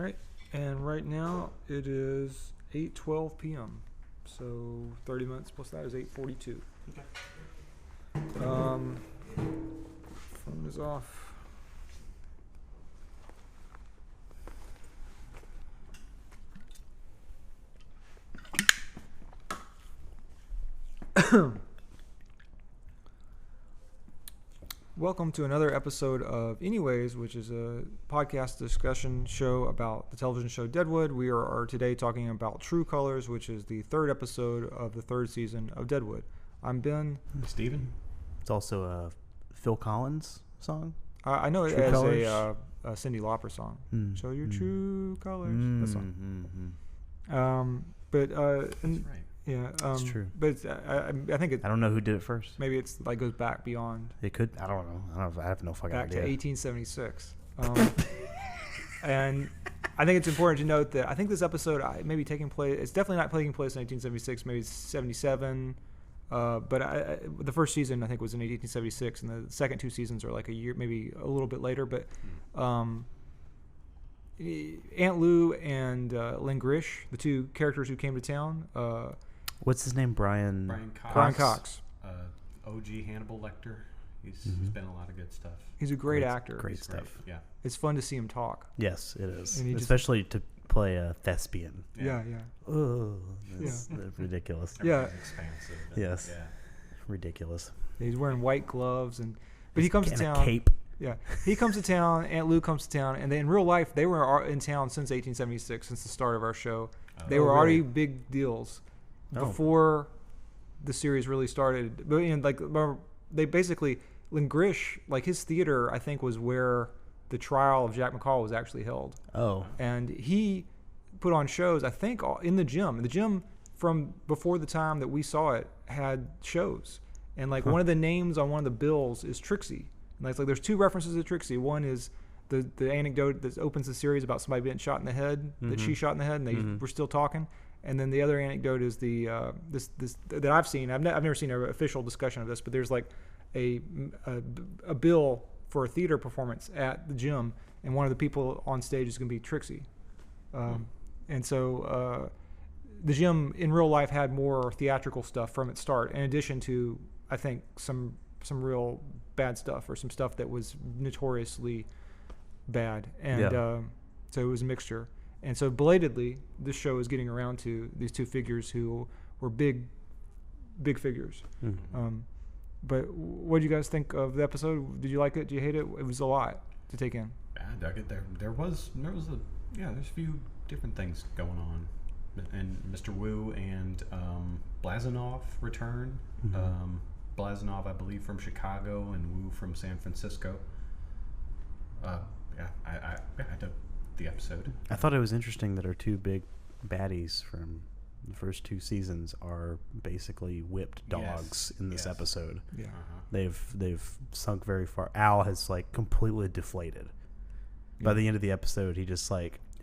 All right, and right now it is 8:12 p.m. So 30 minutes plus that is 8:42. Okay. Phone is off. Welcome to another episode of Anyways, which is a podcast discussion show about the television show Deadwood. We are today talking about True Colors, which is the third episode of the third season of Deadwood. I'm Ben. Steven. It's also a Phil Collins song. I know it True as Colors? a Cyndi Lauper song. Show your Mm. true colors. That song. Mm. But That's right. yeah, It's true. But it's, I think it I don't know who did it first. maybe it's like goes back beyond. It could. I don't know. I have no fucking Back to idea. 1876. And I think it's important to note that I think this episode may be taking place. It's definitely not taking place in 1876. Maybe it's 77. But the first season I think was in 1876, and the second two seasons are like a year, maybe a little bit later. But Aunt Lou and Lynn Grish, the two characters who came to town. What's his name? Brian Cox. Brian Cox. OG Hannibal Lecter. He's been in a lot of good stuff. He's a great actor. Great He's stuff. Yeah. It's fun to see him talk. Yes, it is. And he just- Especially to play a thespian. Yeah. Oh, that's ridiculous. Yeah. Expansive. Yes. Yeah. Ridiculous. He's wearing white gloves, but he comes to And town. a cape. Yeah, he comes to town. Aunt Lou comes to town, and they, in real life, they were in town since 1876, since the start of our show. They were already big deals before the series really started. But they basically, Lynn Grish, like his theater, I think, was where the trial of Jack McCall was actually held. Oh. And he put on shows, I think, in the gym. The gym from before the time that we saw it had shows, and one of the names on one of the bills is Trixie. And it's like there's two references to Trixie. One is the anecdote that opens the series about somebody being shot in the head, that she shot in the head, and they were still talking. And then the other anecdote is the this that I've seen. I've never seen an official discussion of this, but there's like a bill for a theater performance at the gym, and one of the people on stage is going to be Trixie. And so the gym in real life had more theatrical stuff from its start, in addition to, I think, some real bad stuff, or some stuff that was notoriously bad. And so it was a mixture. And so belatedly, this show is getting around to these two figures who were big figures. But what did you guys think of the episode? Did you like it? Did you hate it? It was a lot to take in. I dug it. There's a few different things going on. And Mr. Wu and Blazanov return. Blazanov, I believe, from Chicago, and Wu from San Francisco. I dug the episode. I thought it was interesting that our two big baddies from the first two seasons are basically whipped dogs in this episode. Yeah. They've sunk very far. Al has completely deflated. By the end of the episode, he just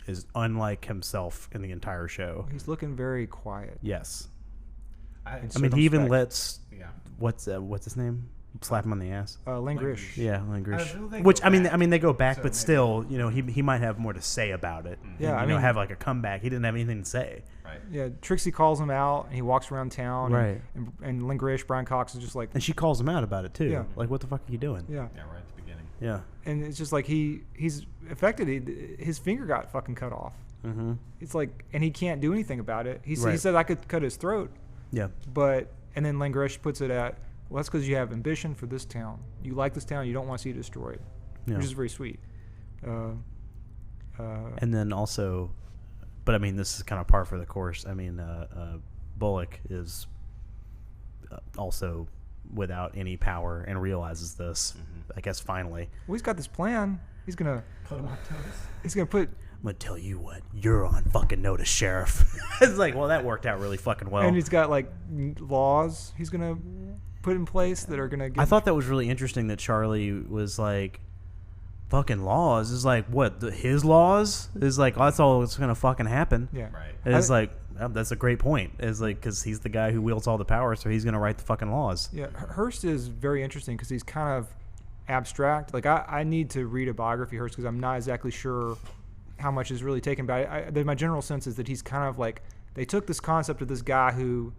is unlike himself in the entire show. He's looking very quiet. Yes. I mean, he even lets Yeah. what's his name? Slap him on the ass. Lynn Grish. Yeah, Lynn Grish. They Which go back. they go back, So but maybe- still, he might have more to say about it. Yeah, and, I mean- have a comeback. He didn't have anything to say. Right. Yeah, Trixie calls him out, and he walks around town. Right. And Lynn Grish, Brian Cox is just like, And she calls him out about it too. Yeah. What the fuck are you doing? yeah. Yeah, right at the beginning. Yeah. And it's just like he's affected. His finger got fucking cut off. Mm-hmm. It's like, and he can't do anything about it. He Right. said I could cut his throat, Yeah. and then Lynn Grish puts it at, well, that's because you have ambition for this town. You like this town. You don't want to see it destroyed, Yeah. which is very sweet. And then also, but I mean, this is kind of par for the course. I mean, Bullock is also without any power and realizes this. I guess finally. Well, he's got this plan. He's gonna Put him on toes. put, I'm gonna tell you what, you're on fucking notice, Sheriff. It's like, well, that worked out really fucking well. and he's got laws he's gonna put in place that are gonna get. I thought that was really interesting that Charlie was like, fucking laws is like, what, his laws is like, oh, that's all that's gonna fucking happen. Yeah. Right. And it's like, well, that's a great point. It's like, because he's the guy who wields all the power, so he's gonna write the fucking laws. Yeah, Hearst is very interesting because he's kind of abstract. I need to read a biography of Hearst because I'm not exactly sure how much is really taken by it. My general sense is that he's kind of like they took this concept of this guy who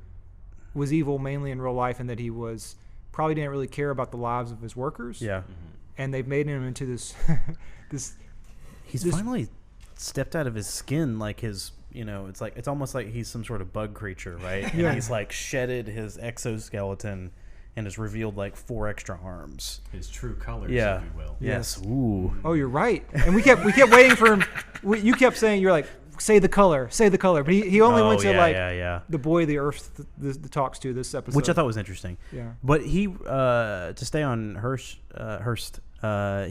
was evil mainly in real life, and that he was probably didn't really care about the lives of his workers. Yeah. And they've made him into this He's finally stepped out of his skin, like his, it's almost like he's some sort of bug creature, right? And Yeah. he's like shedded his exoskeleton and has revealed like 4 extra arms. His true colors, Yeah. if you will. Yes. Ooh. Oh, you're right. And we kept waiting for him. You kept saying, you're like, say the color. But he only went to the boy the Earth the talks to this episode, which I thought was interesting. Yeah. But he to stay on Hurst,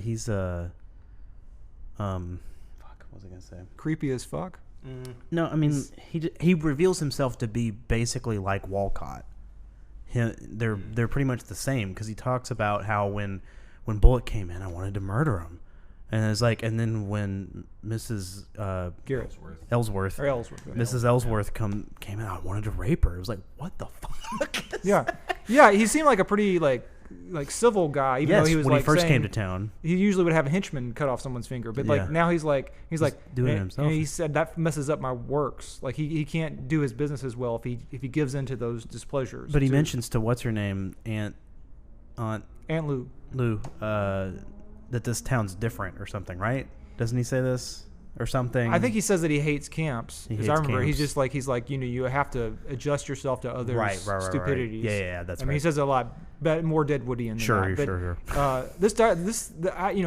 he's fuck, what was I gonna say? Creepy as fuck. No, I mean he reveals himself to be basically like Walcott. They're pretty much the same, because he talks about how when Bullock came in, I wanted to murder him, and it's like, and then when Mrs. Garrett Ellsworth, Mrs. Ellsworth came in, I wanted to rape her. It was like, what the fuck? Yeah. He seemed like a pretty like civil guy, even though he was when like he first saying, came to town. He usually would have a henchman cut off someone's finger, but like now he's like doing it himself. And he said that messes up my works. Like he can't do his business as well if he gives into those displeasures. But he mentions to what's her name, Aunt Lou, that this town's different or something, right? Doesn't he say this or something? I think he says that he hates camps. Because I remember camps. he's like you have to adjust yourself to others' stupidities. Right. Yeah, that's I mean, he says it a lot, but more Deadwoodian than sure, that. Sure.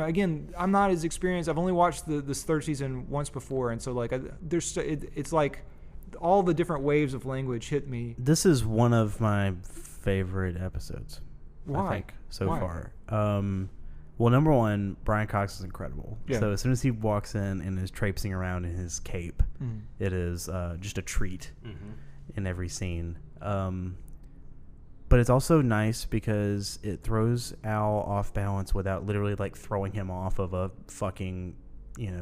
Again, I'm not as experienced. I've only watched this third season once before, and so like it's like all the different waves of language hit me. This is one of my favorite episodes. Why? I think so Why? far. Well, number one, Brian Cox is incredible. Yeah. So as soon as he walks in and is traipsing around in his cape, it is just a treat in every scene. But it's also nice because it throws Al off balance without literally like throwing him off of a fucking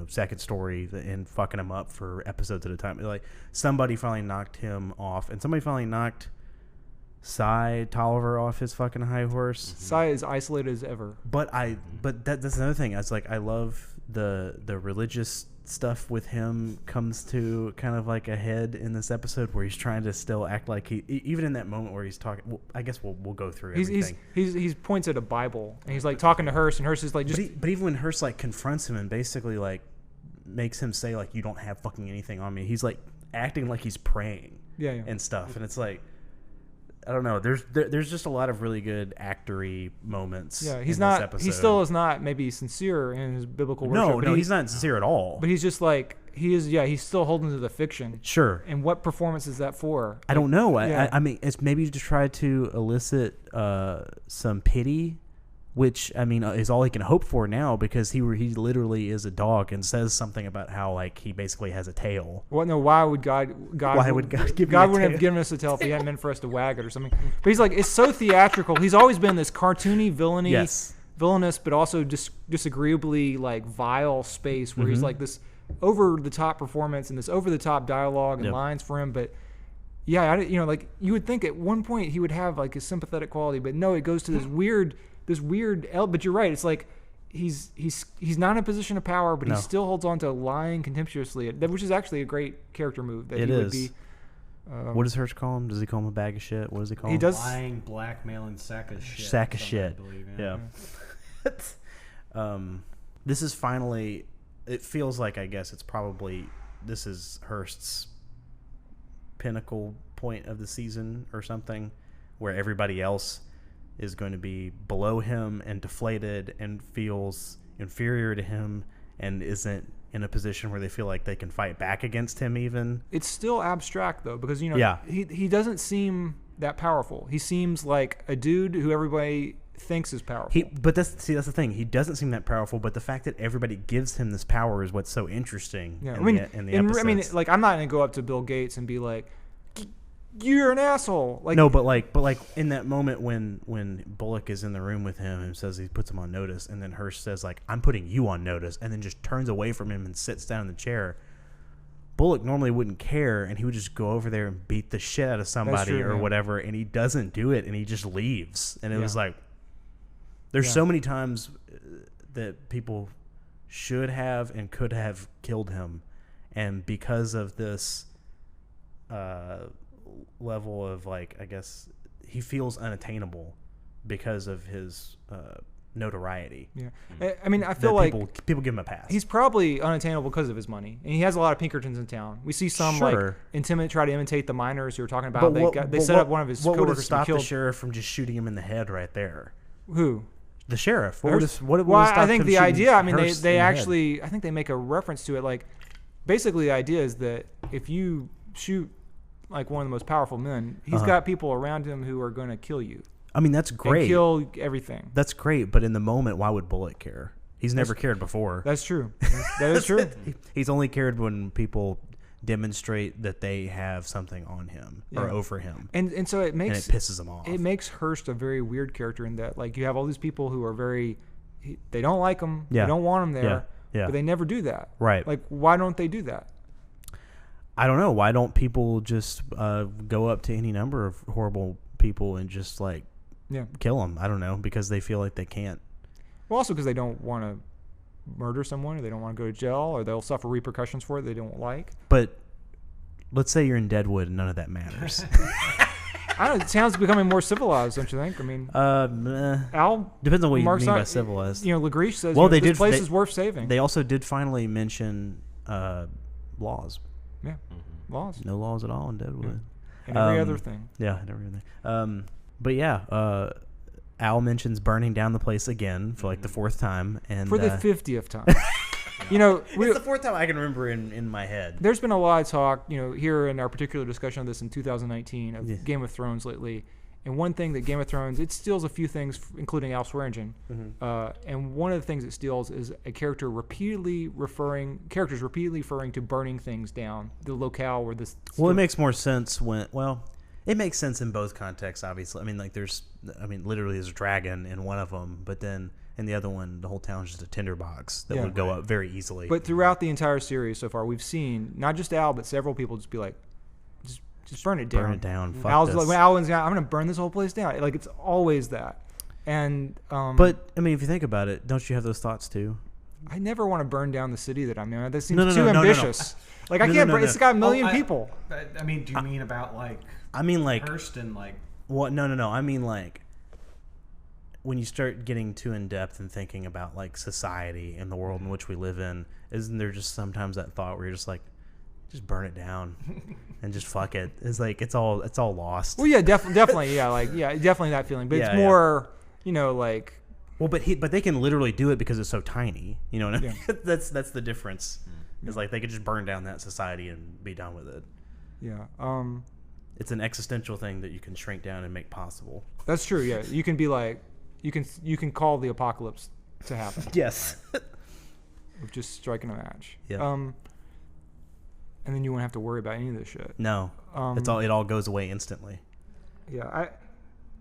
second story and fucking him up for episodes at a time. Like somebody finally knocked him off, and somebody finally knocked Cy Tolliver off his fucking high horse. Cy is isolated as ever. But that's another thing. I love the religious stuff with him comes to kind of like a head in this episode, where he's trying to still act like he, even in that moment where he's talking. Well, I guess we'll go through everything. He points at a Bible, and he's like talking to Hearst, and Hearst is like but even when Hearst like confronts him and basically like makes him say like, you don't have fucking anything on me, he's like acting like he's praying and stuff, and it's like, I don't know. There's just a lot of really good actory moments. Yeah, in he's this not. episode. He still is not maybe sincere in his biblical worship. No, he's not sincere at all. But he's just like he is. Yeah, he's still holding to the fiction. Sure. And what performance is that for? I don't know. Yeah. I mean, it's maybe to try to elicit some pity, which I mean is all he can hope for now, because he literally is a dog and says something about how like he basically has a tail. What? No. Why would God? Why would God give God me a wouldn't tail? have given us a tail if He hadn't meant for us to wag it or something. But he's like, it's so theatrical. He's always been this cartoony, villainous, but also disagreeably like vile space where he's like this over the top performance and this over the top dialogue and lines for him. But yeah, like you would think at one point he would have like a sympathetic quality, but no, it goes to this weird. But you're right. It's like he's not in a position of power, but he still holds on to lying contemptuously, which is actually a great character move. That It he is. Would be. What does Hirsch call him? Does he call him a bag of shit? What does he call him? He does. Lying, blackmailing sack of shit. Sack of something, shit. I believe, Yeah. This is finally. It feels like, I guess it's probably, this is Hearst's pinnacle point of the season or something, where everybody else is going to be below him and deflated and feels inferior to him and isn't in a position where they feel like they can fight back against him even. It's still abstract though, because Yeah. he doesn't seem that powerful. He seems like a dude who everybody thinks is powerful. But that's the thing. He doesn't seem that powerful, but the fact that everybody gives him this power is what's so interesting. Yeah, in the episodes. I mean, like I'm not gonna go up to Bill Gates and be like, "You're an asshole." Like no, but like in that moment when Bullock is in the room with him and says he puts him on notice, and then Hirsch says like, "I'm putting you on notice," and then just turns away from him and sits down in the chair. Bullock normally wouldn't care, and he would just go over there and beat the shit out of somebody true, or yeah. whatever, and he doesn't do it, and he just leaves. And it was like, there's so many times that people should have and could have killed him, and because of this level of like, I guess he feels unattainable because of his notoriety. Yeah, I mean, I feel like people give him a pass. He's probably unattainable because of his money, and he has a lot of Pinkertons in town. We see some like try to imitate the miners you were talking about. They set up one of his coworkers to stop kill the sheriff from just shooting him in the head right there. Who? The sheriff. I think the idea. I mean, they actually. I think they make a reference to it. Like, basically, the idea is that if you shoot like one of the most powerful men, he's got people around him who are going to kill you. I mean, that's great. And kill everything. That's great, but in the moment, why would Bullock care? He's never cared before. That's true. That is true. He's only cared when people demonstrate that they have something on him or over him. And so it pisses him off. It makes Hearst a very weird character in that, like, you have all these people who are they don't like him. Yeah. They don't want him there. Yeah. But they never do that. Right. Like, why don't they do that? I don't know. Why don't people just go up to any number of horrible people and just like kill them? I don't know, because they feel like they can't. Well, also because they don't want to murder someone, or they don't want to go to jail, or they'll suffer repercussions for it they don't like. But let's say you're in Deadwood and none of that matters. I don't know. The town's becoming more civilized, don't you think? I mean, Al depends on what you mean by civilized. You know, LaGriche says, this place is worth saving. They also did finally mention laws. Yeah, laws. No laws at all in Deadwood. Yeah. And every other thing. Yeah, and every other thing. But yeah, Al mentions burning down the place again for like the 4th time, and for the 50th time. You know, it's the 4th time I can remember in my head. There's been a lot of talk, you know, here in our particular discussion of this in 2019 of Game of Thrones lately. And one thing that Game of Thrones, it steals a few things, including Al Swearingen. And one of the things it steals is characters repeatedly referring to burning things down, the locale where this. Well, it makes more sense it makes sense in both contexts, obviously. I mean, like literally there's a dragon in one of them, but then in the other one, the whole town's just a tinderbox that would go up very easily. But throughout the entire series so far, we've seen not just Al, but several people just be like, just burn it down. Burn it down. Fuck Al's this. like, I'm going to burn this whole place down. Like, it's always that. And but I mean, if you think about it, don't you have those thoughts too? I never want to burn down the city that I'm in. That seems too ambitious. No. Like, I can't. It's got a million people. I mean, do you mean about like? I mean, like Hearst and like. What? No. I mean, like when you start getting too in depth and thinking about like society and the world in which we live in, isn't there just sometimes that thought where you're just like, just burn it down and just fuck it? It's like it's all lost. Well, yeah, definitely, definitely that feeling. But it's more, you know, like. Well, but they can literally do it because it's so tiny. You know what I mean? Yeah. That's the difference. It's like they could just burn down that society and be done with it. Yeah. It's an existential thing that you can shrink down and make possible. That's true. Yeah, you can be like, you can call the apocalypse to happen. Yes. Of just striking a match. Yeah. And then you won't have to worry about any of this shit. No. It all goes away instantly. Yeah.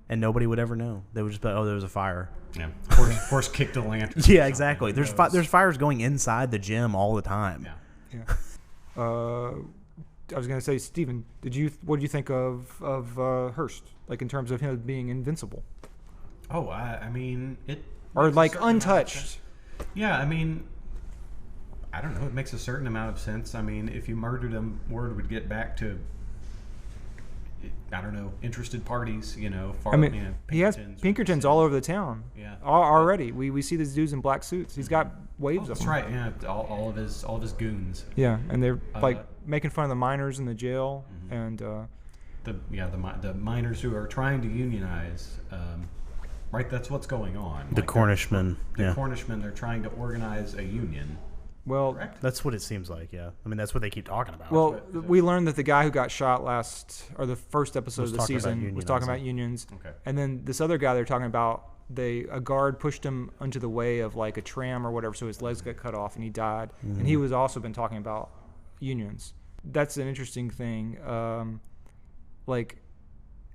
And nobody would ever know. They would just be, there was a fire. Yeah. Horse kicked the lantern. Yeah, exactly. There's fires going inside the gym all the time. Yeah. I was gonna say, Steven, what did you think of Hearst? Like, in terms of him being invincible? Oh, I mean, it. Or like untouched. Yeah, I mean, I don't know. It makes a certain amount of sense. I mean, if you murdered him, word would get back to, I don't know, interested parties. You know, he has Pinkertons all over the town. Yeah. Already, we see these dudes in black suits. He's got waves of them. That's right. Yeah, all of his goons. Yeah, and they're like making fun of the miners in the jail, and the miners who are trying to unionize. Right, that's what's going on. The Cornishmen. The Cornishmen, they're trying to organize a union. Well, correct? That's what it seems like, yeah. I mean, that's what they keep talking about. Well, we learned that the guy who got shot the first episode of the season was talking about unions. Okay. And then this other guy they're talking about, a guard pushed him onto the way of like a tram or whatever, so his legs got cut off and he died. And he was also been talking about unions. That's an interesting thing. Like,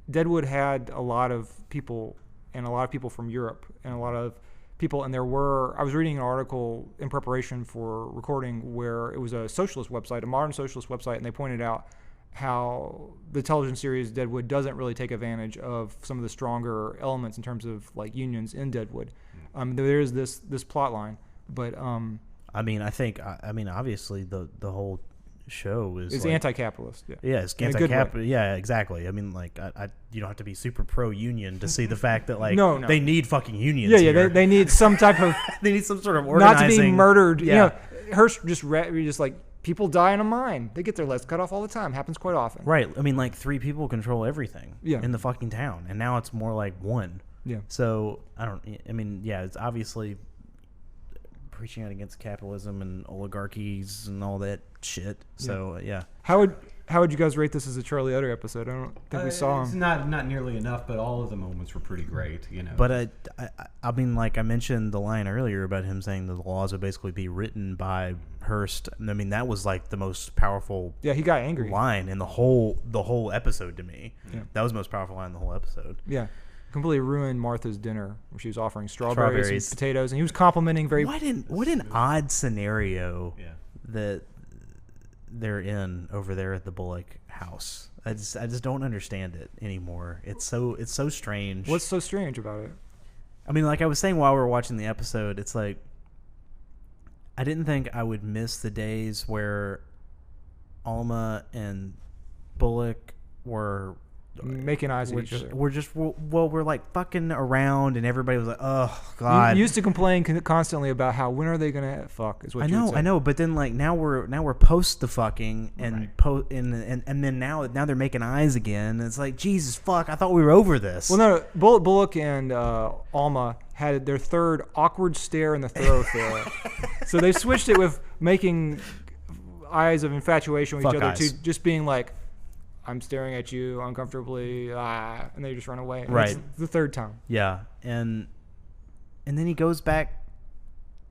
Deadwood had a lot of people, and a lot of people from Europe, and a lot of people, and I was reading an article in preparation for recording where it was a socialist website, a modern socialist website, and they pointed out how the television series Deadwood doesn't really take advantage of some of the stronger elements in terms of like unions in Deadwood. There is this plot line, but I mean, obviously the whole show is It's like, anti-capitalist. Yeah. Yeah, it's In a good way. anti-capital. Yeah, exactly. I mean, like, you don't have to be super pro-union to see the fact that, like, No. they need fucking unions. Yeah, here. they need some type of they need some sort of not organizing. to be murdered. Yeah. You know, Hearst just like people die in a mine. They get their legs cut off all the time. Happens quite often. Right. I mean, like 3 people control everything. Yeah. In the fucking town, and now it's more like 1. Yeah. So it's obviously preaching out against capitalism and oligarchies and all that shit. So yeah. How would you guys rate this as a Charlie Utter episode? I don't think we saw It's him. not nearly enough, but all of the moments were pretty great. You know. But I mean, like I mentioned the line earlier about him saying that the laws would basically be written by Hearst. I mean, that was like the most powerful Yeah, he got angry. line in the whole episode to me. Yeah. That was the most powerful line in the whole episode. Yeah. Completely ruined Martha's dinner where she was offering strawberries. And Strawberries. potatoes, and he was complimenting very. What an odd scenario Yeah. that they're in over there at the Bullock house. I just don't understand it anymore. It's so strange. What's so strange about it? I mean, like I was saying while we were watching the episode, it's like I didn't think I would miss the days where Alma and Bullock were Making eyes at each other. we're like fucking around, and everybody was like, "Oh God." You used to complain constantly about how when are they gonna fuck? Is what you would say. I know, but then like now we're post the fucking and Right. and then now they're making eyes again. It's like, Jesus fuck, I thought we were over this. Well, no, Bullock and Alma had their third awkward stare in the thoroughfare. So they switched it with making eyes of infatuation with Fuck each other eyes. to just being like, I'm staring at you uncomfortably, and they just run away. And Right. it's the third time. Yeah, and then he goes back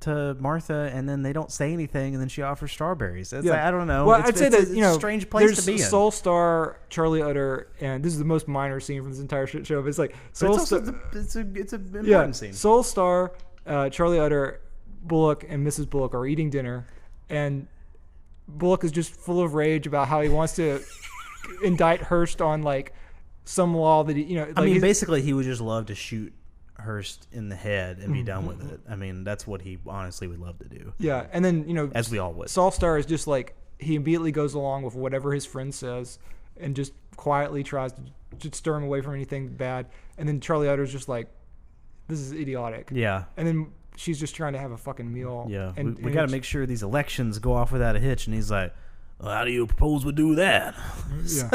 to Martha, and then they don't say anything, and then she offers strawberries. It's like, I don't know. Well, It's- I'd say it's that, a strange place there's to be in. Soul Star, Charlie Utter, and this is the most minor scene from this entire shit show. But it's like But Soul it's also Star. it's an important scene. Soul Star, Charlie Utter, Bullock, and Mrs. Bullock are eating dinner, and Bullock is just full of rage about how he wants to indict Hearst on like some law that he, like I mean, he's- basically, he would just love to shoot Hearst in the head and be Mm-hmm. done with it. I mean, that's what he honestly would love to do, yeah, and then as we all would. Soul Star is just like he immediately goes along with whatever his friend says, and just quietly tries to stir him away from anything bad. And then Charlie Utter's just like, this is idiotic. Yeah. And then she's just trying to have a fucking meal. Yeah, and we got to make sure these elections go off without a hitch. And he's like, well, how do you propose we do that? Yeah.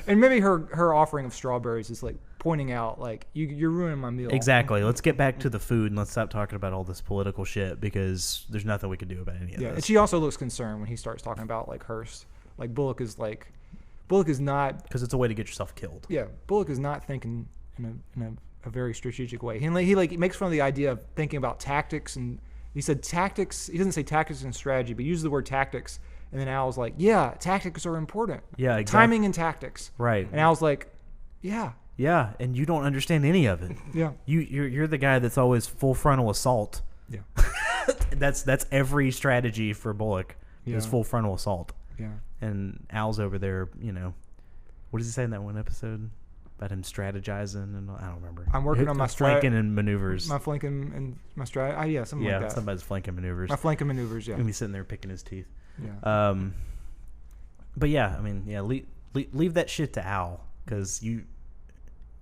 And maybe her offering of strawberries is like pointing out like you're ruining my meal. Exactly. Let's get back to the food and let's stop talking about all this political shit because there's nothing we can do about any of Yeah, and this. she also looks concerned when he starts talking about like Hearst. Like Bullock is not. Because it's a way to get yourself killed. Yeah, Bullock is not thinking in a very strategic way. He makes fun of the idea of thinking about tactics, and he said tactics. He doesn't say tactics and strategy, but he uses the word tactics. And then Al's like, yeah, tactics are important. Yeah, exactly. Timing and tactics. Right. And Al's like, yeah. Yeah, and you don't understand any of it. Yeah. You're the guy that's always full frontal assault. Yeah. That's every strategy for Bullock is Yeah. full frontal assault. Yeah. And Al's over there, what does he say in that one episode about him strategizing? And I don't remember. I'm working on my flanking and maneuvers. My flanking and my strat. Yeah, something like that. Somebody's flanking maneuvers. My flanking maneuvers. Yeah. And he's sitting there picking his teeth. Yeah. But yeah, I mean, yeah, leave that shit to Al because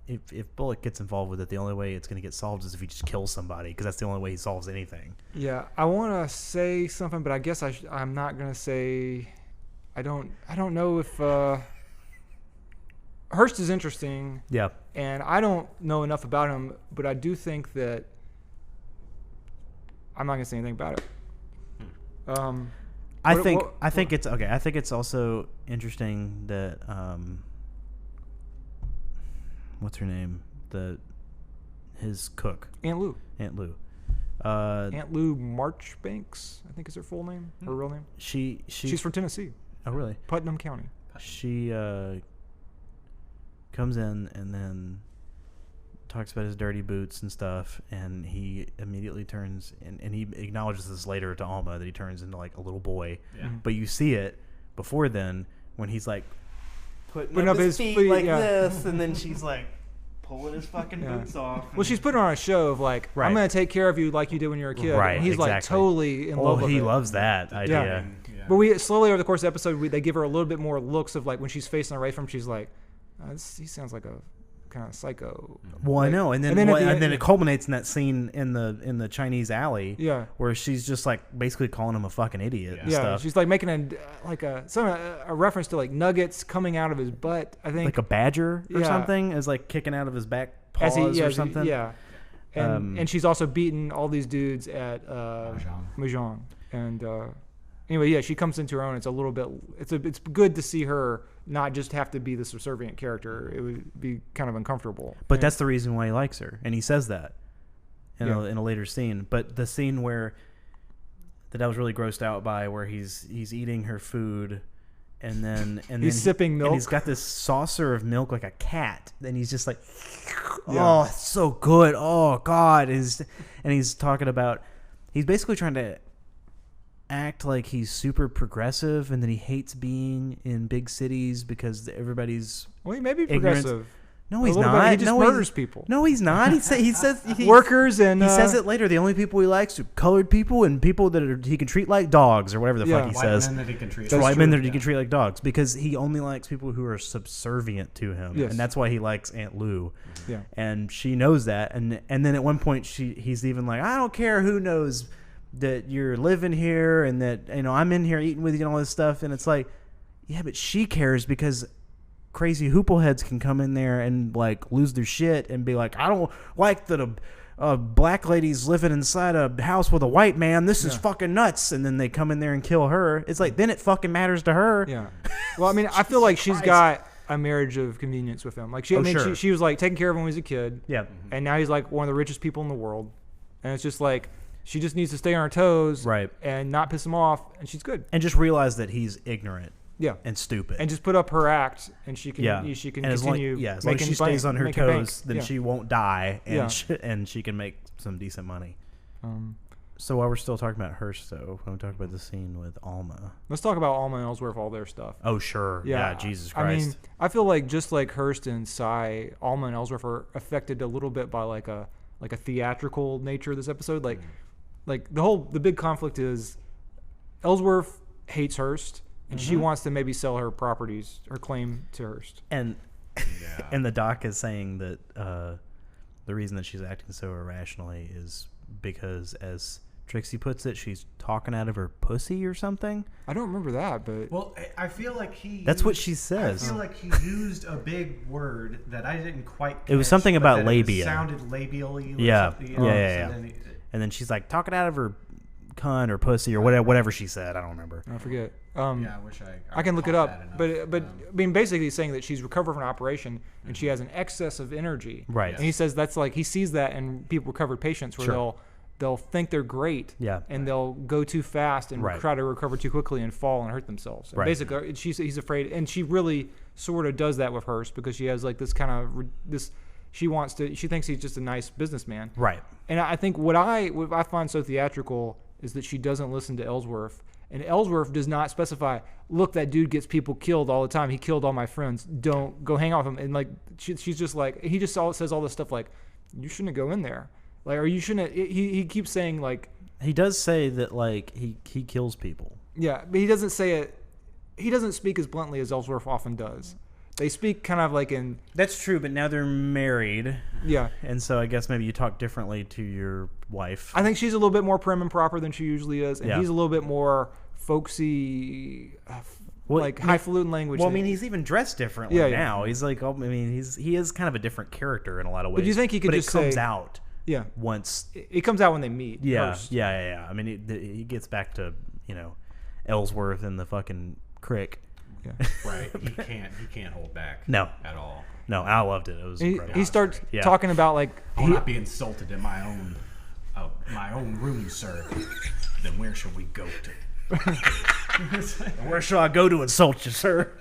if Bullock gets involved with it, the only way it's going to get solved is if he just kills somebody because that's the only way he solves anything. Yeah, I want to say something, but I guess I'm not gonna say. I don't know if Hearst is interesting. Yeah. And I don't know enough about him, but I do think that I'm not gonna say anything about it. I think it's okay. I think it's also interesting that what's her name? His cook, Aunt Lou. Aunt Lou. Aunt Lou Marchbanks, I think is her full name, her real name. She's from Tennessee, Oh really? Putnam County. She comes in and then talks about his dirty boots and stuff, and he immediately turns and he acknowledges this later to Alma that he turns into like a little boy. Yeah. But you see it before then when he's like putting up his his feet feet, like yeah. this, and then she's like pulling his fucking Yeah. boots off. Well, she's putting on a show of like, Right. I'm going to take care of you like you did when you were a kid. Right, And he's like exactly. totally in love with he it. loves that idea. Yeah. But we slowly over the course of the episode, they give her a little bit more looks of like when she's facing away from him, she's like, he sounds like a kind of psycho. Well, I know, and then at the and end- then it culminates in that scene in the Chinese alley, Yeah. where she's just like basically calling him a fucking idiot and Yeah, stuff, she's like making a reference to like nuggets coming out of his butt. I think like a badger or Yeah. something is like kicking out of his back as paws he, or something. Yeah, and she's also beaten all these dudes at Mahjong. And anyway, yeah, she comes into her own. It's a little bit. It's good to see her not just have to be the subservient character. It would be kind of uncomfortable. But And- that's the reason why he likes her, and he says that in Yeah. a later scene. But the scene that I was really grossed out by, where he's eating her food, and then sipping milk. and he's got this saucer of milk like a cat, and he's just like, Yeah. oh, it's so good, oh God, and he's talking about, he's basically trying to act like he's super progressive, and that he hates being in big cities because everybody's well, he may be ignorance- progressive. no, A he's little not. bit. He just no, he's- murders people. No, he's not. He says Workers and he says it later. The only people he likes are colored people and people that he can treat like dogs, or whatever the Yeah. fuck he White says. men that he can treat. It's That's white true. men that he can treat like dogs, because he only likes people who are subservient to him, Yes. and that's why he likes Aunt Lou. Yeah. And she knows that, and then at one point he's even like, I don't care who knows that you're living here and that I'm in here eating with you and all this stuff, and it's like, yeah, but she cares because crazy hoopleheads can come in there and like lose their shit and be like, I don't like that a black lady's living inside a house with a white man. This is Yeah. fucking nuts. And then they come in there and kill her. It's like, then it fucking matters to her. Yeah. Well, I mean, I feel like she's got a marriage of convenience with him. Like sure. she was like taking care of him when he was a kid. Yeah. And now he's like one of the richest people in the world. And it's just like she just needs to stay on her toes, Right. and not piss him off, and she's good. And just realize that he's ignorant Yeah. and stupid. And just put up her act, and she can she can and as continue. long, as long as making she stays bank- on her making bank. toes, then Yeah. she won't die, and Yeah. and she can make some decent money. Um, So while we're still talking about Hearst, though, when we talk about the scene with Alma. let's talk about Alma and Ellsworth, all their stuff. Oh, sure. Yeah, Jesus I mean, Christ. I feel like just like Hearst and Cy, Alma and Ellsworth are affected a little bit by like a theatrical nature of this episode. Like the big conflict is Ellsworth hates Hearst, and she wants to maybe sell her properties, her claim to Hearst. And and the doc is saying that the reason that she's acting so irrationally is because, as Trixie puts it, she's talking out of her pussy or something. I don't remember that, but Well, I feel like he. That's what used- she says. I feel like he used a big word that I didn't quite. It was catch, something but about that it labia. sounded labially. Or Yeah. something, Yeah. so then And then she's like talking out of her cunt or pussy or whatever she said. I don't remember. I forget. yeah, I wish I can look it caught up, that enough. but I mean, basically, he's saying that she's recovered from an operation and she has an excess of energy. Right. And he says that's like he sees that in people recovered patients where Sure. they'll think they're great. Yeah. And they'll go too fast and Right. try to recover too quickly and fall and hurt themselves. And Right. basically, he's afraid, and she really sort of does that with Hearst because she has like this kind of she thinks he's just a nice businessman. Right. And I think what I find so theatrical is that she doesn't listen to Ellsworth. And Ellsworth does not specify, look, that dude gets people killed all the time. He killed all my friends. Don't go hang out with him. And like, she's just like, he just says all this stuff like, you shouldn't go in there. Like, or you shouldn't, he keeps saying like. He does say that like he kills people. Yeah, but he doesn't say it, he doesn't speak as bluntly as Ellsworth often does. They speak kind of like in. That's true, but now they're married. Yeah. And so I guess maybe you talk differently to your wife. I think she's a little bit more prim and proper than she usually is, and Yeah. he's a little bit more folksy, like highfalutin language. Well, I mean, he's even dressed differently Yeah, yeah. now. He's like, I mean, he is kind of a different character in a lot of ways. But do you think he could but just it comes say- out yeah. once? It comes out when they meet. Yeah, first. yeah. I mean, he gets back to Ellsworth and the fucking crick. Yeah. right, he can't hold back. No. at all. No, I loved it. It was He, incredible. he starts Yeah. talking about like I'll not be insulted in my own room, sir. Then where shall we go to? Where shall I go to insult you, sir?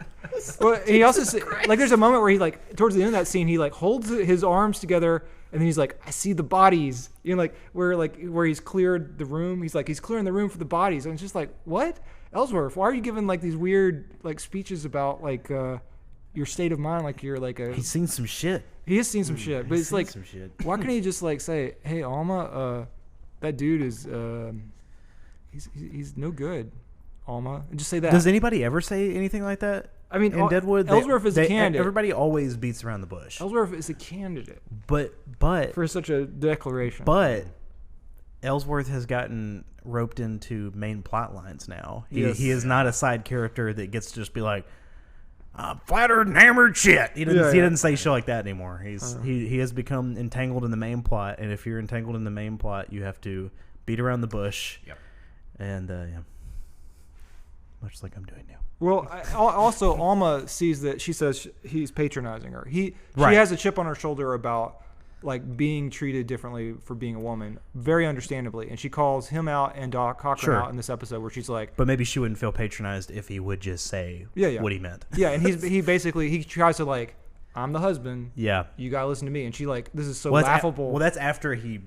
well, he also like there's a moment where he like towards the end of that scene he like holds his arms together and then he's like, I see the bodies, like where he's cleared the room. He's clearing the room for the bodies, and it's just like, what, Ellsworth? Why are you giving like these weird like speeches about like your state of mind, like you're like a. He's seen some shit. He has seen some shit, but it's like, some shit. why can't he just like say, "Hey, Alma, that dude is, he's no good, Alma," and just say that. Does anybody ever say anything like that? I mean, in Deadwood, Ellsworth is a candidate. Everybody always beats around the bush. Ellsworth is a candidate, but for such a declaration. But Ellsworth has gotten roped into main plot lines now. He is not a side character that gets to just be like, flattered and hammered shit. He doesn't say shit like that anymore. He has become entangled in the main plot, and if you're entangled in the main plot, you have to beat around the bush. Yep. And much like I'm doing now. Well, also Alma sees that she says he's patronizing her. She has a chip on her shoulder about like being treated differently for being a woman, very understandably, and she calls him out and Doc Cochran out in this episode where she's like, but maybe she wouldn't feel patronized if he would just say what he meant. Yeah, and he tries to like, I'm the husband. Yeah, you gotta listen to me, and she like, this is so laughable. Well, that's after he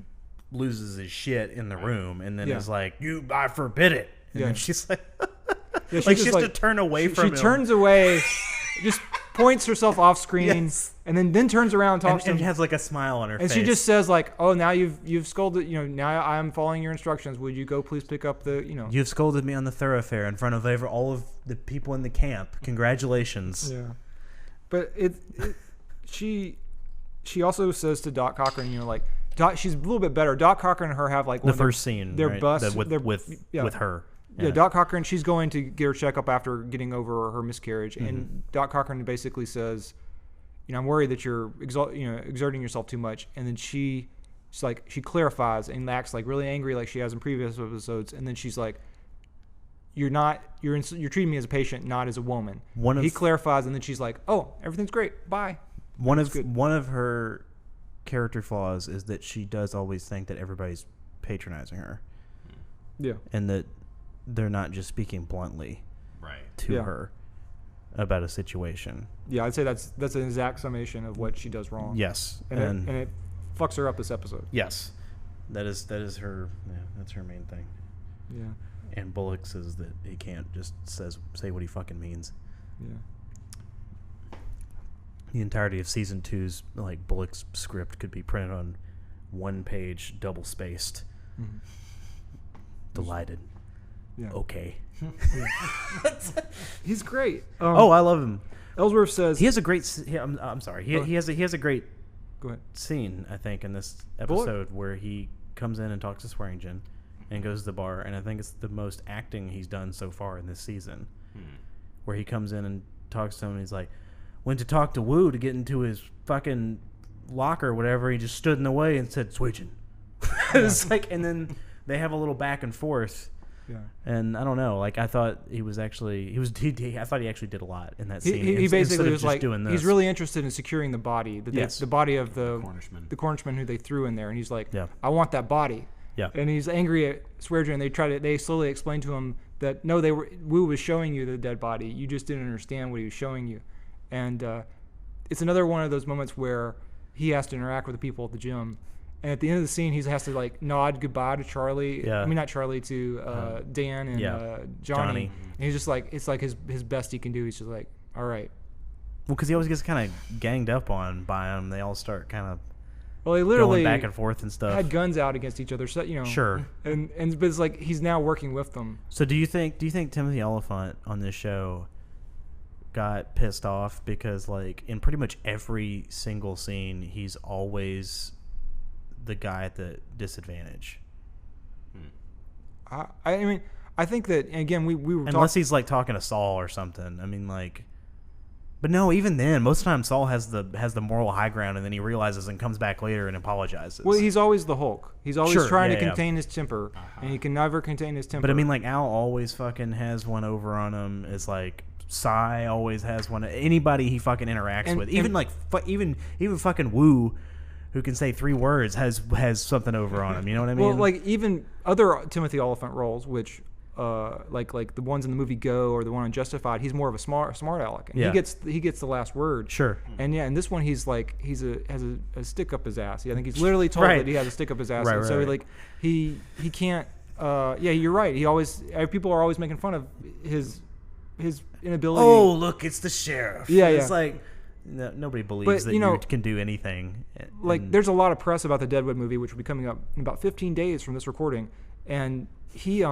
loses his shit in the room, and then is like, I forbid it. And then she's like, she like she has to turn away from him. She turns away, just points herself off screen, and then turns around and talks to him. And has like a smile on her face. And she just says like, "Oh, now you've scolded. Now I'm following your instructions. Would you go please pick up the You've scolded me on the thoroughfare in front of all of the people in the camp. Congratulations." Yeah, but she also says to Doc Cochran, she's a little bit better. Doc Cochran and her have like the first scene, their right? bus with her. Yeah, Doc Cochran, she's going to get her checkup after getting over her miscarriage, Mm-hmm. and Doc Cochran basically says, I'm worried that you're exerting yourself too much, and then she clarifies and acts like really angry like she has in previous episodes, and then she's like, you're treating me as a patient, not as a woman. He clarifies, and then she's like, oh, everything's great, bye. One of her character flaws is that she does always think that everybody's patronizing her. Yeah. And that they're not just speaking bluntly to her about a situation. Yeah, I'd say that's an exact summation of what she does wrong. Yes. And it fucks her up this episode. Yes. That is her that's her main thing. Yeah. And Bullock says that he can't just say what he fucking means. Yeah. The entirety of season 2's like Bullock's script could be printed on one page, double spaced. Mm-hmm. Delighted. Yeah. Okay. He's great. I love him. Ellsworth says he has a great. I'm sorry. He has a great Go ahead. scene, I think, in this episode where he comes in and talks to Swearingen and goes to the bar, and I think it's the most acting he's done so far in this season. Where he comes in and talks to him, and he's like, went to talk to Wu to get into his fucking locker or whatever. He just stood in the way and said, "Switching." It's like, and then they have a little back and forth. Yeah. And I don't know, like I thought he actually did a lot in that scene. He basically was like, doing this. He's really interested in securing the body, the body of the Cornishman who they threw in there, and he's like, I want that body. Yeah. And he's angry at Swearingen, and they slowly explain to him that no, Wu was showing you the dead body. You just didn't understand what he was showing you. And it's another one of those moments where he has to interact with the people at the gym. And at the end of the scene, he has to like nod goodbye to Charlie. Yeah. I mean, not Charlie, to Dan and Johnny. And he's just like, it's like his best he can do. He's just like, all right. Well, because he always gets kind of ganged up on by them. They all start kind of they literally going back and forth and stuff. Had guns out against each other. So Sure. But it's like he's now working with them. So do you think Timothy Oliphant on this show got pissed off because like in pretty much every single scene he's always the guy at the disadvantage? I mean, I think that again we were unless he's like talking to Saul or something. I mean, like, but no, even then, most of the time Saul has the moral high ground, and then he realizes and comes back later and apologizes. Well, he's always the Hulk. He's always trying to contain his temper, and he can never contain his temper. But I mean, like Al always fucking has one over on him. It's like Sai always has one. Anybody he fucking interacts with, even like even fucking Wu, who can say 3 words, has something over on him. You know what I mean? Well, like even other Timothy Oliphant roles, which like the ones in the movie Go or the one on Justified, he's more of a smart aleck. And he gets the last word. Sure. And in this one has a stick up his ass. I think he's literally told that he has a stick up his ass. And so like he can't. You're right. He always people are always making fun of his his inability. Oh, look, it's the sheriff. Yeah, It's yeah. like nobody believes that you can do anything. Like, there's a lot of press about the Deadwood movie, which will be coming up in about 15 days from this recording, and he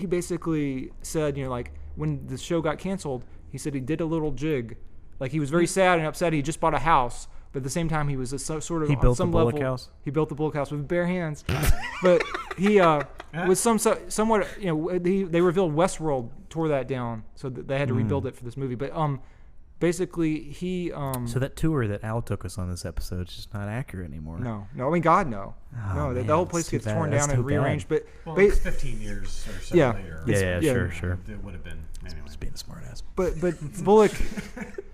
basically said, like, when the show got canceled, he said he did a little jig, like he was very sad and upset. He just bought a house, but at the same time he was sort of He on built some the Bullock level, house? He built the Bullock house with bare hands, but he was somewhat, they revealed Westworld tore that down, so they had to rebuild it for this movie, but basically he so that tour that Al took us on this episode is just not accurate anymore. no, I mean, God, no. Oh, No, man, the whole that's place too gets bad. torn That's down and too bad. rearranged. But Well, it's 15 years or so Yeah. later. Yeah, sure. It would have been anyway. Just being a smartass. but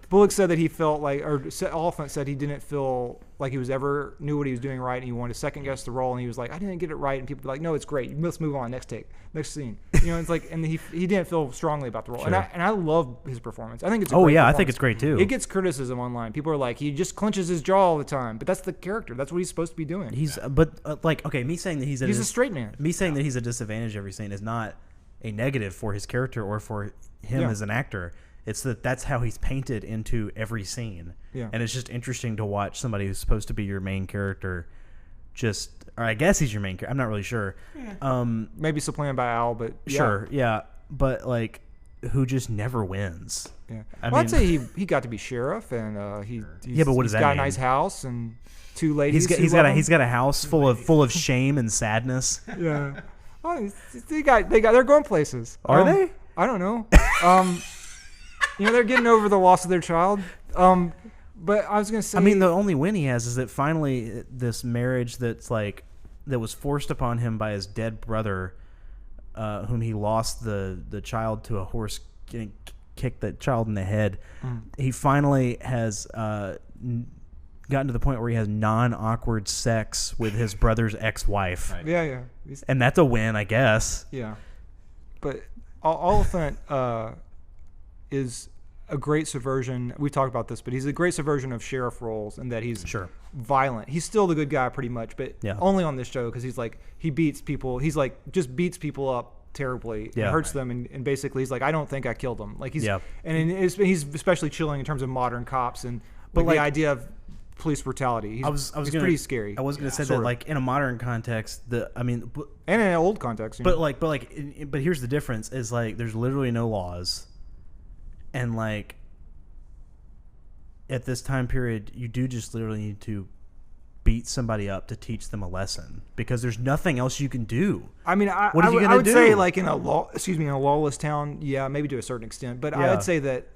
Bullock said that he felt like, or Oliphant said he didn't feel like he was ever knew what he was doing right, and he wanted to second guess the role, and he was like, I didn't get it right, and people were like, no, it's great, let's move on, next take, next scene. It's like, and he didn't feel strongly about the role, Sure. and I love his performance. I think it's a Oh great yeah, I performance. think it's great too. It gets criticism online. People are like, he just clenches his jaw all the time, but that's the character. That's what he's supposed to be doing. He's me saying that he's a straight man. Me saying that he's a disadvantage every scene is not a negative for his character or for him as an actor. It's that's how he's painted into every scene. Yeah. And it's just interesting to watch somebody who's supposed to be your main character or I guess he's your main character. I'm not really sure. Yeah. Maybe supplanted by Al, but yeah. Sure, yeah. But like who just never wins. Yeah. I I'd mean- say he got to be sheriff, and he's but what does that got mean? a nice house and two ladies. He's got a house full of shame and sadness. Yeah. Oh, they're going places. Are they? I don't know. They're getting over the loss of their child. But I was gonna say, I mean, the only win he has is that finally this marriage that was forced upon him by his dead brother, whom he lost the child to a horse, kicked that child in the head. He finally has gotten to the point where he has non-awkward sex with his brother's ex-wife. Right. yeah. And that's a win, I guess. Yeah. But Oliphant is a great subversion. We talked about this, but he's a great subversion of sheriff roles in that he's violent. He's still the good guy pretty much, but only on this show because he beats people. He's like just beats people up terribly and hurts them, and basically he's like, I don't think I killed them. Like he's he's especially chilling in terms of modern cops and the idea of police brutality. He's pretty scary. I was going to say that like in a modern context, and in an old context, but here's the difference: is like there's literally no laws, and like at this time period, you do just literally need to beat somebody up to teach them a lesson because there's nothing else you can do. I mean, I would say like in a lawless town, maybe to a certain extent, but I would say that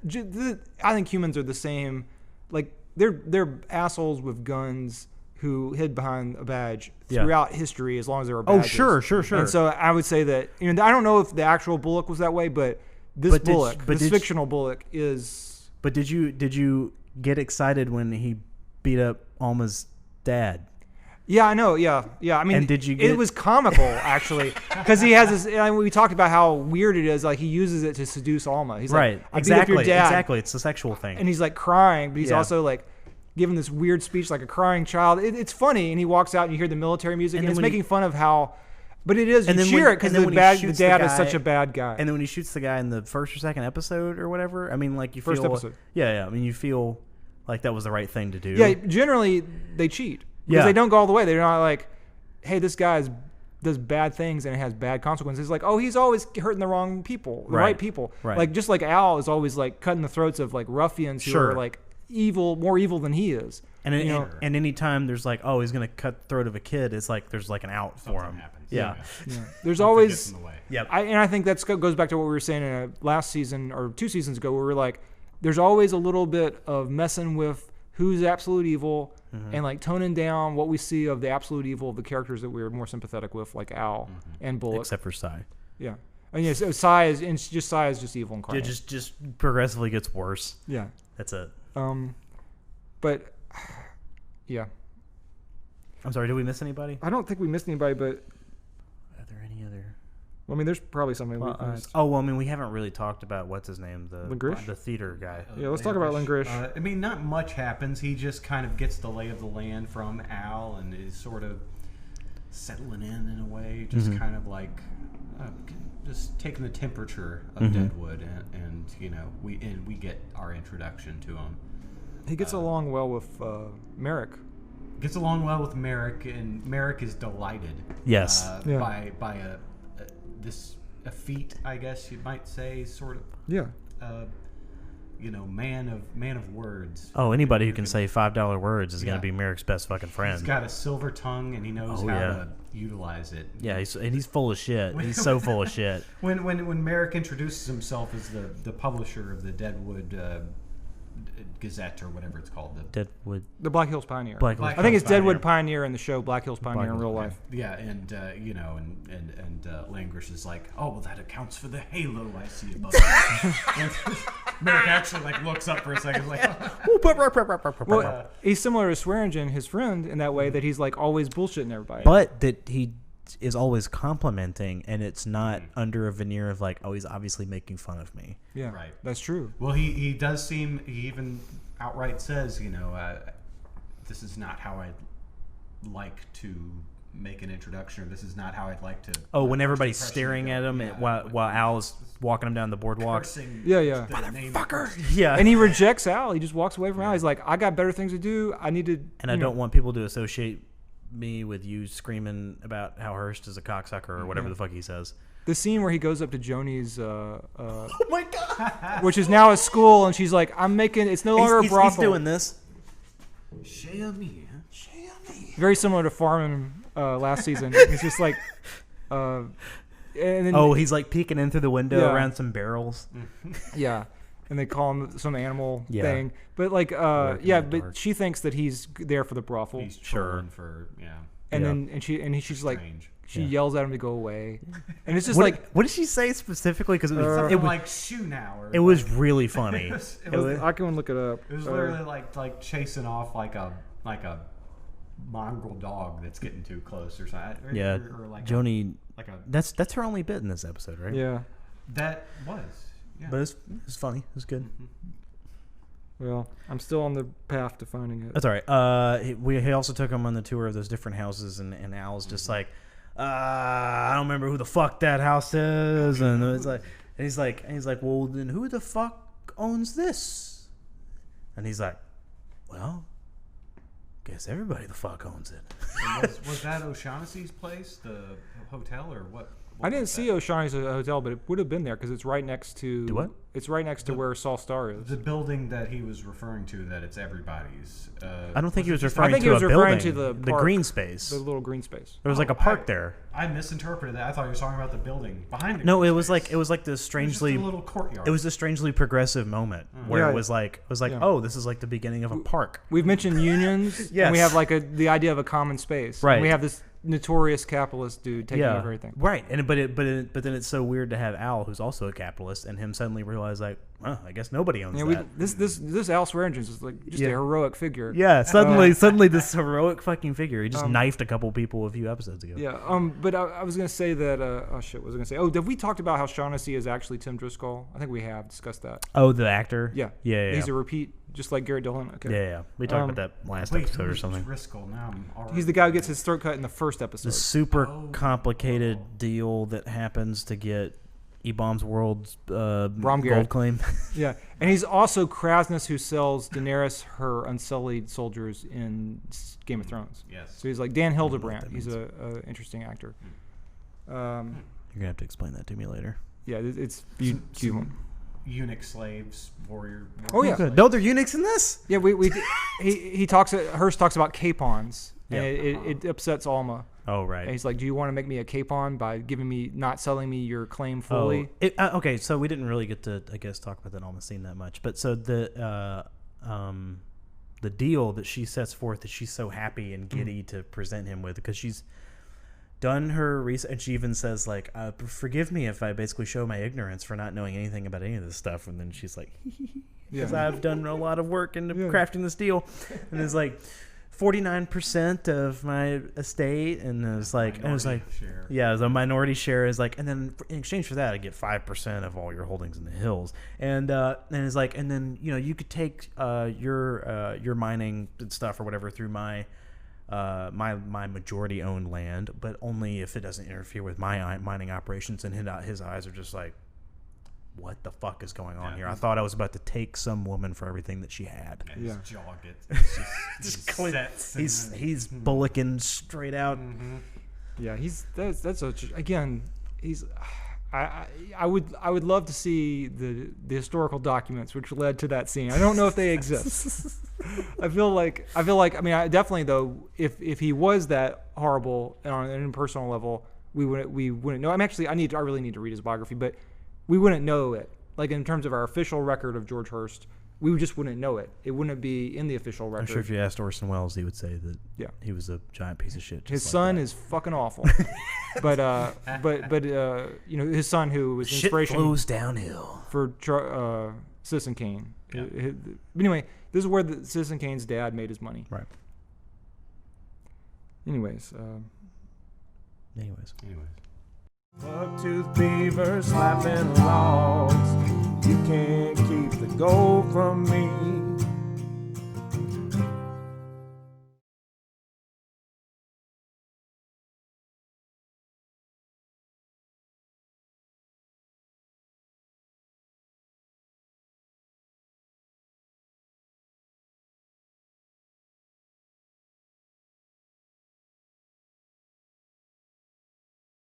I think humans are the same. Like they're assholes with guns who hid behind a badge throughout history as long as there were badges. Oh, sure. And so I would say that I don't know if the actual Bullock was that way, but this fictional Bullock is. But did you get excited when he beat up Alma's dad? Yeah, I know. Yeah. I mean, and it was comical actually because he has this. We talked about how weird it is. Like he uses it to seduce Alma. He's right. Like, I beat up your dad. Exactly. It's a sexual thing. And he's like crying, but he's also like giving this weird speech like a crying child. It's funny, and he walks out and you hear the military music, and it's making fun of how. But it is. You cheer it because the dad is such a bad guy. And then when he shoots the guy in the first or second episode or whatever, I mean, like you feel. First episode. Yeah. I mean, you feel like that was the right thing to do. Yeah. Generally, they cheat because they don't go all the way. They're not like, hey, this guy does bad things and it has bad consequences. It's like, oh, he's always hurting the wrong people, the right people. Right. Like just like Al is always like cutting the throats of like ruffians who are like evil, more evil than he is. And and anytime there's like, oh, he's gonna cut the throat of a kid, it's like there's like an out for him. Happens. Yeah. There's always. Yeah. And I think that goes back to what we were saying in a last season or 2 seasons ago, where we were like, there's always a little bit of messing with who's absolute evil and like toning down what we see of the absolute evil of the characters that we're more sympathetic with, like Al and Bullock. Except for Sai. Yeah. I mean, so Sai is just evil incarnate. It just progressively gets worse. Yeah. That's it. But yeah. I'm sorry, did we miss anybody? I don't think we missed anybody, but Are there any other? Well, I mean, there's probably something we missed. Well, I mean, we haven't really talked about what's his name, Lingrish? the theater guy. Yeah, let's talk about Lingrish. I mean, not much happens. He just kind of gets the lay of the land from Al and is sort of settling in a way, just kind of like just taking the temperature of Deadwood, and we get our introduction to him. He gets along well with Merrick. Gets along well with Merrick, and Merrick is delighted. Yes. By a feat, I guess you might say, sort of. Yeah. Man of words. Oh, anybody who can say $5 words is going to be Merrick's best fucking friend. He's got a silver tongue, and he knows how to utilize it. Yeah, he's full of shit. He's so full of shit. When Merrick introduces himself as the publisher of the Deadwood Gazette or whatever it's called, Deadwood, the Black Hills Pioneer. Black I think it's Deadwood Pioneer in the show, Black Hills Pioneer in real life. Yeah, and Langrish is like, oh well, that accounts for the halo I see above. And Merrick actually looks up for a second, like, well, he's similar to Swearingen, his friend, in that way that he's always bullshitting everybody. but that he is always complimenting, and it's not under a veneer of he's obviously making fun of me. Yeah, right. That's true. Well, he does seem. He even outright says, this is not how I'd like to make an introduction, or this is not how I'd like to. Oh, when everybody's staring at him while Al is walking him down the boardwalk. Yeah. Motherfucker. Yeah. And he rejects Al. He just walks away from Al. He's like, I got better things to do. I need to. And I don't want people to associate me with you screaming about how Hearst is a cocksucker or whatever the fuck he says. The scene where he goes up to Joni's, Oh my god! which is now a school, and she's like, "I'm making it's no longer a brothel." He's doing this. Very similar to Farman last season. It's just and then, he's peeking in through the window around some barrels. Yeah. And they call him some animal Yeah. thing, but but she thinks that he's there for the brothel. He's trolling for And then she's like, strange. she yells at him to go away, and it's just what did she say specifically? Because Something like shoo now. Or it was really funny. I can look it up. It was literally like chasing off like a mongrel dog that's getting too close or something. Yeah, or Joni. That's her only bit in this episode, right? Yeah. That was. Yeah. But it's funny. It was good. Well, I'm still on the path to finding it. That's all right. He also took him on the tour of those different houses, and Al's just like, I don't remember who the fuck that house is, and it's like, and he's like, well, then who the fuck owns this? And he's like, well, guess everybody the fuck owns it. Was that O'Shaughnessy's place, the hotel, or what? I didn't see O'Shaughnessy's hotel, but it would have been there because it's right next to. Do what? It's right next to where Saul Star is. The building that he was referring to, that it's everybody's. I don't think he was I referring think to he was a referring building. to the the park, green space. the little green space. There was a park there. I misinterpreted that. I thought you were talking about the building behind the. No, green it was space. like this strangely. It was just a little courtyard. It was a strangely progressive moment where Yeah. it was like, oh, this is like the beginning of a park. We've mentioned unions. Yes. And we have the idea of a common space. Right. And we have this notorious capitalist dude taking over everything. Right. And but then it's so weird to have Al, who's also a capitalist, and him suddenly realize I guess nobody owns that. This Al Swearingen is just a heroic figure. Yeah. Suddenly this heroic fucking figure. He just knifed a couple people a few episodes ago. Yeah. But I was gonna say that. What was I gonna say? Oh, have we talked about how Shaughnessy is actually Tim Driscoll? I think we have discussed that. Oh, the actor. Yeah. Yeah. He's a repeat, just like Garrett Dillon. Okay. Yeah. We talked about that last episode or something. Driscoll now. He's the guy who gets his throat cut in the first episode. The super complicated deal that happens to get E-Bomb's World's gold claim. Yeah, and he's also Krasnus, who sells Daenerys her unsullied soldiers in Game of Thrones. Yes. So he's like Dan Hildebrand. He's a interesting actor. You're gonna have to explain that to me later. Yeah, it's eunuch slaves, warrior. Oh yeah, slaves. No, they're eunuchs in this. Yeah, he talks. Hearst talks about capons, and it upsets Alma. Oh right. And he's like, "Do you want to make me a capon by not selling me your claim fully?" Okay, so we didn't really get to, I guess, talk about that Alma scene that much. But so the deal that she sets forth that she's so happy and giddy to present him with, because she's done her research, and she even says forgive me if I basically show my ignorance for not knowing anything about any of this stuff. And then she's like, because I've done a lot of work into crafting this deal, and it's like 49% of my estate, and it was like, the minority share is like, and then in exchange for that, I get 5% of all your holdings in the hills, and it's like, and then you could take your mining and stuff or whatever through my my majority owned land, but only if it doesn't interfere with my mining operations. And his eyes are just like, what the fuck is going on here? I thought I was about to take some woman for everything that she had. His jaw gets He's bullocking straight out. Mm-hmm. Yeah, that's again. He's. I would love to see the historical documents which led to that scene. I don't know if they exist. I feel like I mean, I definitely though, if he was that horrible on an impersonal level, we wouldn't know. I really need to read his biography, but we wouldn't know it. Like in terms of our official record of George Hearst, we just wouldn't know it. It wouldn't be in the official record. I'm sure if you asked Orson Welles, he would say that he was a giant piece of shit. His son is fucking awful. but you know, his son who was inspiration flows downhill for Citizen Kane. Yeah. But anyway, this is where Citizen Kane's dad made his money. Right. Anyways. Bucktooth beaver slapping logs. You can't keep the gold from me.